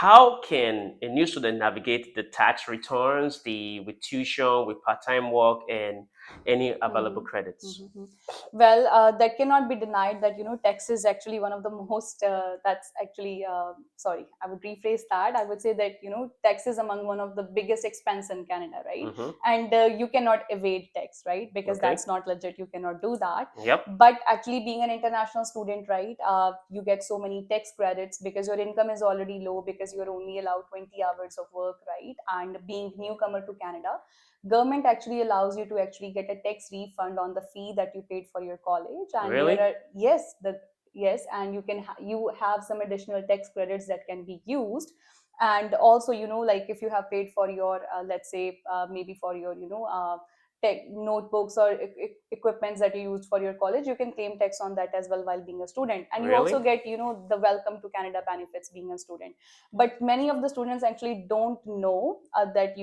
how can a new student navigate the tax returns, with tuition, with part-time work, and any available Mhm. credits? Mhm. Well, that cannot be denied that tax is actually one of the most that's actually sorry, I would rephrase that. I would say that tax is among one of the biggest expense in Canada, right? Mm-hmm. And you cannot evade tax, right? Because Okay. that's not legit. You cannot do that. Yep. But actually, being an international student, right, you get so many tax credits because your income is already low because you're only allowed 20 hours of work, right? And being newcomer to Canada, government actually allows you to actually get a tax refund on the fee that you paid for your college. And there Really? are, yes, and you have some additional tax credits that can be used. And also, like if you have paid for your let's say maybe for your tech notebooks or equipments that you used for your college, you can claim tax on that as well while being a student. And you Really? also get the welcome to Canada benefits being a student. But many of the students actually don't know that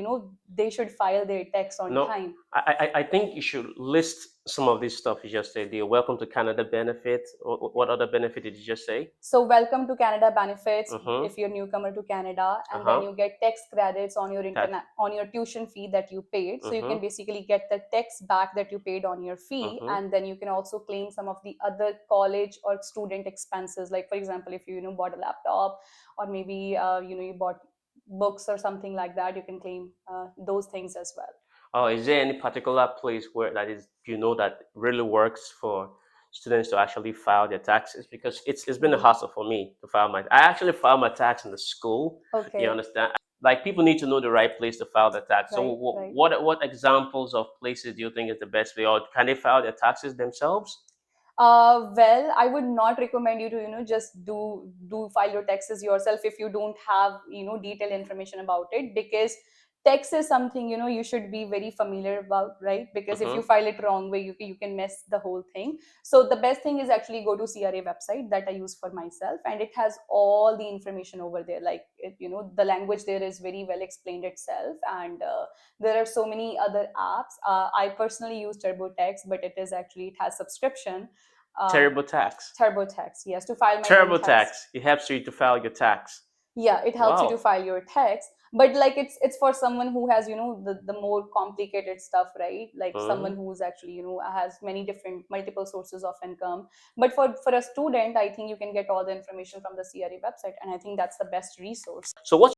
they should file their tax on No, time. I think you should list some of this stuff you just said. The Welcome to Canada benefit. What other benefit did you just say? So welcome to Canada benefits Mm-hmm. if you're newcomer to Canada, and then Uh-huh. you get tax credits on your Tax. internet on your tuition fee that you paid. So you can Mm-hmm. basically get the tax back that you paid on your fee, Mm-hmm. and then you can also claim some of the other college or student expenses. Like for example, if you bought a laptop, or maybe you bought books or something like that, you can claim those things as well. Oh, is there any particular place where that is that really works for students to actually file their taxes? Because it's been a Mhm. hassle for me to file my. I actually file my tax in the school. You Okay, understand? Like people need to know the right place to file the tax. So right, right. what examples of places do you think is the best way, or can they file their taxes themselves? Well, I would not recommend you to, just do file your taxes yourself if you don't have, detailed information about it, because tax is something, you should be very familiar about, right? Because if you Mm-hmm. file it wrong way, you can mess the whole thing. So the best thing is actually go to CRA website that I use for myself, and it has all the information over there. Like, the language there is very well explained itself, and there are so many other apps. I personally use TurboTax, but it has subscription. uh, Terrible tax. TurboTax, yes, to file my own Terrible tax. tax. It helps you to file your tax. Yeah, it helps you to Wow. file your tax. But like it's for someone who has the more complicated stuff, right? Like Mm-hmm. someone who's actually has many different multiple sources of income. But for a student, I think you can get all the information from the CRA website, and I think that's the best resource. So what